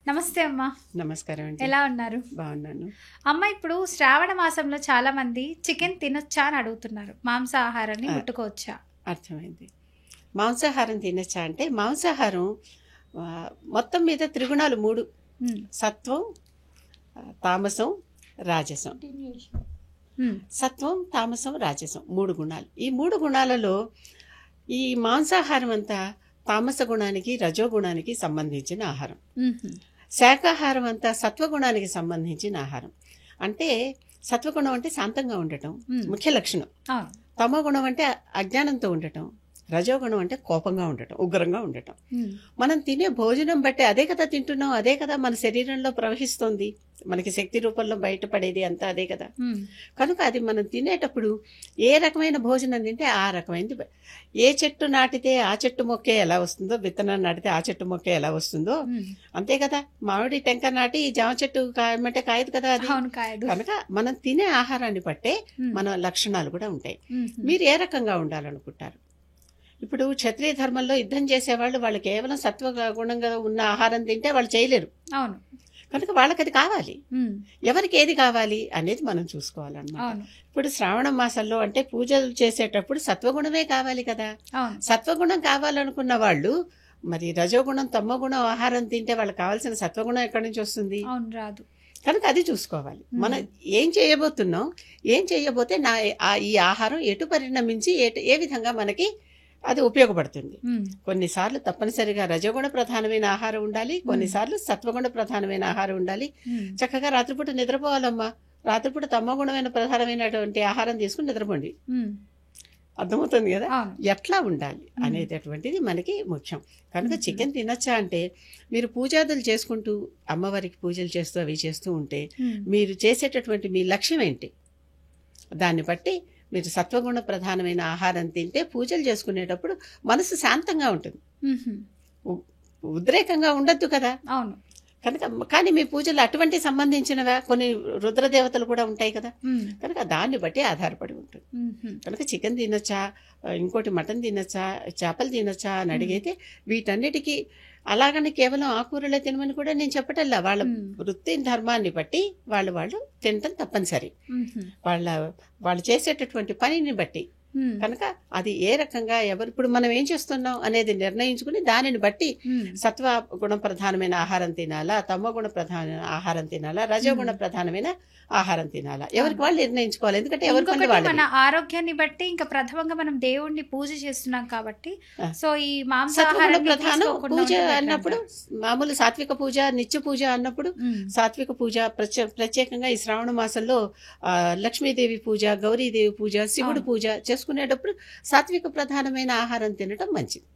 నమస్తే అమ్మా. నమస్కారం అండి. ఎలా ఉన్నారు? బాగున్నాను. అమ్మ, ఇప్పుడు శ్రావణ మాసంలో చాలా మంది చికెన్ తినొచ్చా అని అడుగుతున్నారు. మాంసాహారాన్ని ముట్టుకోవచ్చా? అర్థమైంది. మాంసాహారం తినచ్చా అంటే మాంసాహారం మొత్తం మీద త్రిగుణాలు 3: సత్వం, తామసం, రాజసం. సత్వం, తామసం, రాజసం 3 గుణాలు. ఈ 3 గుణాలలో ఈ మాంసాహారం అంతా తామస గుణానికి, రజోగుణానికి సంబంధించిన ఆహారం. శాకాహారం అంతా సత్వగుణానికి సంబంధించిన ఆహారం. అంటే సత్వగుణం అంటే శాంతంగా ఉండటం ముఖ్య లక్షణం. తమో గుణం అంటే అజ్ఞానంతో ఉండటం. రజోగుణం అంటే కోపంగా ఉండటం, ఉగ్రంగా ఉండటం. మనం తినే భోజనం బట్టి అదే కదా తింటున్నాం, అదే కదా మన శరీరంలో ప్రవహిస్తుంది, మనకి శక్తి రూపంలో బయటపడేది అంతా అదే కదా. కనుక అది మనం తినేటప్పుడు ఏ రకమైన భోజనం తింటే ఆ రకమైనది. ఏ చెట్టు నాటితే ఆ చెట్టు మొక్కే ఎలా వస్తుందో, విత్తనం నాటితే ఆ చెట్టు మొక్కే ఎలా వస్తుందో అంతే కదా. మామిడి టెంక నాటి జామ చెట్టు కాయమంటే కాయదు కదా అది. కనుక మనం తినే ఆహారాన్ని బట్టే మన లక్షణాలు కూడా ఉంటాయి. మీరు ఏ రకంగా ఉండాలనుకుంటారు? ఇప్పుడు క్షత్రియ ధర్మంలో యుద్ధం చేసేవాళ్ళు వాళ్ళు కేవలం సత్వ గుణంగా ఉన్న ఆహారం తింటే వాళ్ళు చేయలేరు. అవును. కనుక వాళ్ళకి అది కావాలి. ఎవరికి ఏది కావాలి అనేది మనం చూసుకోవాలన్నమాట. ఇప్పుడు శ్రావణ మాసంలో అంటే పూజలు చేసేటప్పుడు సత్వగుణమే కావాలి కదా. సత్వగుణం కావాలనుకున్న వాళ్ళు మరి రజోగుణం, తమోగుణం ఆహారం తింటే వాళ్ళకి కావాల్సిన సత్వగుణం ఎక్కడి నుంచి వస్తుంది? రాదు. కనుక అది చూసుకోవాలి. మనం ఏం చేయబోతున్నాం, ఏం చేయబోతే ఈ ఆహారం ఎటు పరిణమించి ఏ విధంగా మనకి అది ఉపయోగపడుతుంది. కొన్నిసార్లు తప్పనిసరిగా రజోగుణ ప్రధానమైన ఆహారం ఉండాలి, కొన్నిసార్లు సత్వగుణ ప్రధానమైన ఆహారం ఉండాలి. చక్కగా రాత్రిపూట నిద్రపోవాలమ్మా. రాత్రిపూట తమోగుణమైన ప్రధానమైనటువంటి ఆహారం తీసుకుని నిద్రపోండి. అర్థమవుతుంది కదా ఎట్లా ఉండాలి అనేటటువంటిది మనకి ముఖ్యం. కనుక చికెన్ తినచ్చా అంటే మీరు పూజాదులు చేసుకుంటూ అమ్మవారికి పూజలు చేస్తూ అవి చేస్తూ ఉంటే మీరు చేసేటటువంటి మీ లక్ష్యం ఏంటి, దాన్ని బట్టి మీరు సత్వగుణ ప్రధానమైన ఆహారం తింటే పూజలు చేసుకునేటప్పుడు మనసు శాంతంగా ఉంటుంది, ఉద్రేకంగా ఉండద్దు కదా. అవును. కనుక కానీ మీ పూజలు అటువంటి సంబంధించినవా, కొన్ని రుద్రదేవతలు కూడా ఉంటాయి కదా. కనుక దాన్ని బట్టి ఆధారపడి ఉంటుంది. కనుక చికెన్ తినొచ్చా, ఇంకోటి మటన్ తినొచ్చా, చేపలు తినొచ్చా అని అడిగితే వీటన్నిటికీ అలాగని కేవలం ఆకుకూరలే తినమని కూడా నేను చెప్పటల్లా. వాళ్ళ వృత్తి ధర్మాన్ని బట్టి వాళ్ళు తినటం తప్పనిసరి, వాళ్ళు చేసేటటువంటి పనిని బట్టి. కనుక అది ఏ రకంగా ఇప్పుడు మనం ఏం చేస్తున్నాం అనేది నిర్ణయించుకుని దానిని బట్టి సత్వ గుణ ప్రధానమైన ఆహారం తినాలా, తమో గుణ ప్రధాన ఆహారం తినాలా, రజోగుణ ప్రధానమైన ఆహారం తినాలా, ఎవరికి వాళ్ళు నిర్ణయించుకోవాలి. ఎందుకంటే ఎవరికి మన ఆరోగ్యాన్ని బట్టి ఇంకా ప్రథమంగా మనం దేవుణ్ణి పూజ చేస్తున్నాం కాబట్టి సో ఈ మాంసాహారం ప్రధానం. పూజ అన్నప్పుడు మామూలు సాత్విక పూజ, నిత్య పూజ అన్నప్పుడు సాత్విక పూజ ప్రత్యేకంగా ఈ శ్రావణ మాసంలో లక్ష్మీదేవి పూజ, గౌరీదేవి పూజ, శివుడు పూజ చేసుకునేటప్పుడు సాత్విక ప్రధానమైన ఆహారం తినటం మంచిది.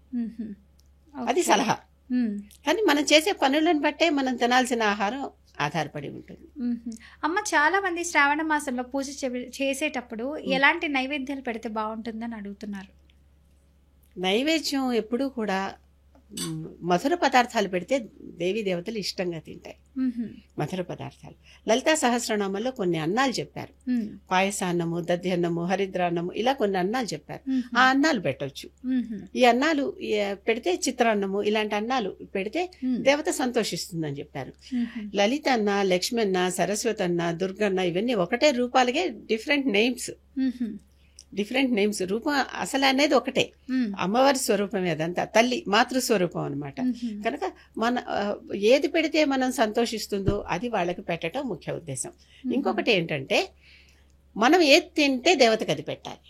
అది సలహా. కానీ మనం చేసే పనులను బట్టే మనం తినాల్సిన ఆహారం ఆధారపడి ఉంటుంది. అమ్మ, చాలా మంది శ్రావణ మాసంలో పూజ చేసేటప్పుడు ఎలాంటి నైవేద్యాలు పెడితే బాగుంటుందని అడుగుతున్నారు. నైవేద్యం ఎప్పుడూ కూడా మధుర పదార్థాలు పెడితే దేవీ దేవతలు ఇష్టంగా తింటాయి. మధుర పదార్థాలు. లలితా సహస్రనామంలో కొన్ని అన్నాలు చెప్పారు. పాయసాన్నము, దధ్యన్నము, హరిద్రాన్నము, ఇలా కొన్ని అన్నాలు చెప్పారు. ఆ అన్నాలు పెట్టొచ్చు. ఈ అన్నాలు పెడితే చిత్రాన్నము, ఇలాంటి అన్నాలు పెడితే దేవత సంతోషిస్తుందని చెప్పారు. లలిత అన్న, లక్ష్మి అన్న, సరస్వతి అన్న, దుర్గన్న ఇవన్నీ ఒకటే రూపాలకే డిఫరెంట్ నేమ్స్. రూపం అసలు అనేది ఒకటే, అమ్మవారి స్వరూపమే. అదంతా తల్లి మాతృస్వరూపం అనమాట. కనుక మన ఏది పెడితే మనం సంతోషిస్తుందో అది వాళ్ళకి పెట్టడం ముఖ్య ఉద్దేశం. ఇంకొకటి ఏంటంటే మనం ఏది తింటే దేవతకి అది పెట్టాలి,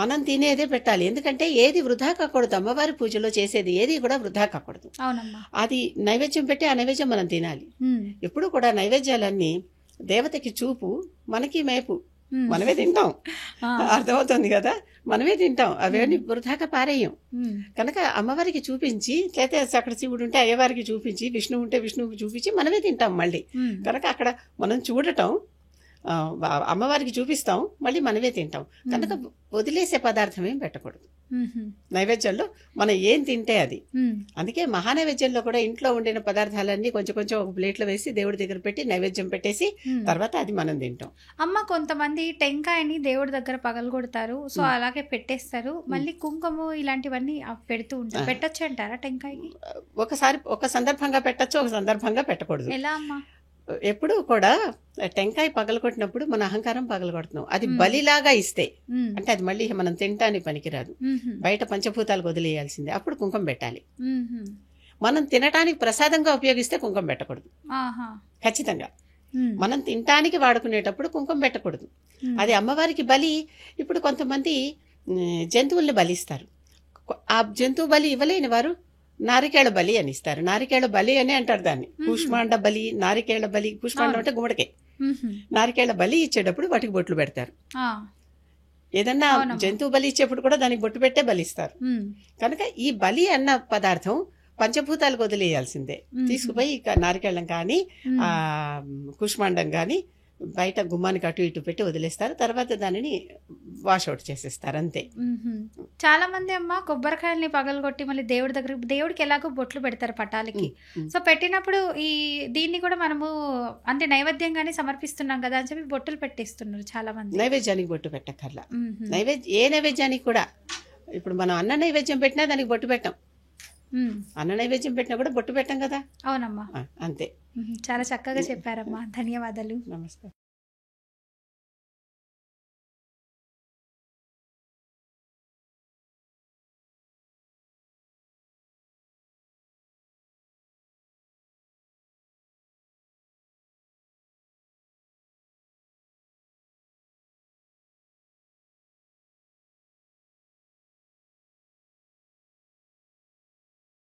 మనం తినేదే పెట్టాలి. ఎందుకంటే ఏది వృధా కాకూడదు. అమ్మవారి పూజలో చేసేది ఏది కూడా వృధా కాకూడదు. అది నైవేద్యం పెట్టి ఆ నైవేద్యం మనం తినాలి. ఎప్పుడు కూడా నైవేద్యాలన్నీ దేవతకి చూపు, మనకి మేపు. మనమే తింటాం, అర్థమవుతుంది కదా, మనమే తింటాం. అవన్నీ వృధాగా పారేయం. కనుక అమ్మవారికి చూపించి, లేకపోతే అక్కడ శివుడు ఉంటే అయ్యవారికి చూపించి, విష్ణువు ఉంటే విష్ణువుకి చూపించి మనమే తింటాం మళ్ళీ. కనుక అక్కడ మనం చూడటం, అమ్మవారికి చూపిస్తాం, మళ్ళీ మనమే తింటాం. కనుక వదిలేసే పదార్థం ఏం పెట్టకూడదు నైవేద్యంలో. మనం ఏం తింటే అది. అందుకే మహానైవేద్యంలో కూడా ఇంట్లో వండిన పదార్థాలన్నీ కొంచెం కొంచెం ఒక ప్లేట్లో వేసి దేవుడి దగ్గర పెట్టి నైవేద్యం పెట్టేసి తర్వాత అది మనం తింటాం. అమ్మ, కొంతమంది టెంకాయని దేవుడి దగ్గర పగలగొడతారు, సో అలాగే పెట్టేస్తారు. మళ్ళీ కుంకుమ ఇలాంటివన్నీ పెడుతూ ఉంటారు. పెట్టొచ్చు అంటారా టెంకాయకి? ఒక సందర్భంగా పెట్టచ్చు, ఒక సందర్భంగా పెట్టకూడదు. ఎలా అమ్మా? ఎప్పుడు కూడా టెంకాయ పగలగొట్టినప్పుడు మన అహంకారం పగలగొడుతున్నాం. అది బలిలాగా ఇస్తే అంటే అది మళ్ళీ మనం తినటానికి పనికిరాదు, బయట పంచభూతాలకు వదిలేయాల్సిందే. అప్పుడు కుంకుమ పెట్టాలి. మనం తినటానికి ప్రసాదంగా ఉపయోగిస్తే కుంకుమ పెట్టకూడదు ఖచ్చితంగా. మనం తినటానికి వాడుకునేటప్పుడు కుంకుమ పెట్టకూడదు. అది అమ్మవారికి బలి. ఇప్పుడు కొంతమంది జంతువుల్ని బలిస్తారు. ఆ జంతువు బలి ఇవ్వలేని వారు నారికేళ బలి అని ఇస్తారు. నారికేళ బలి అని అంటారు దాన్ని. కూష్మాండ బలి, నారికేళ బలి. కూష్మాండం అంటే గుమ్మడికే. నారికేళ బలి ఇచ్చేటప్పుడు వాటికి బొట్లు పెడతారు. ఏదన్నా జంతువు బలి ఇచ్చేప్పుడు కూడా దానికి బొట్టు పెట్టే బలిస్తారు. కనుక ఈ బలి అన్న పదార్థం పంచభూతాలకు వదిలేయాల్సిందే. తీసుకుపోయి నారికేళం కానీ ఆ కూష్మాండం కానీ బయట గుమ్మానికి అటు ఇటు పెట్టి వదిలేస్తారు. తర్వాత దానిని వాషౌట్ చేసేస్తారు, అంతే. చాలా మంది అమ్మ కొబ్బరికాయల్ని పగలగొట్టి మళ్ళీ దేవుడి దగ్గర, దేవుడికి ఎలాగో బొట్లు పెడతారు పటాలకి. సో పెట్టినప్పుడు దీన్ని కూడా మనము అంటే నైవేద్యంగానే సమర్పిస్తున్నాం కదా అని చెప్పి బొట్టులు పెట్టేస్తున్నారు చాలా మంది. నైవేద్యానికి బొట్టు పెట్టక్కర్లా. ఏ నైవేద్యానికి కూడా ఇప్పుడు మనం అన్న నైవేద్యం పెట్టినా దానికి బొట్టు పెట్టాం. అన్న నైవేద్యం పెట్టినా కూడా బొట్టు పెట్టాం కదా. అవునమ్మా, అంతే. చాలా చక్కగా చెప్పారమ్మా. ధన్యవాదాలు. నమస్కారం.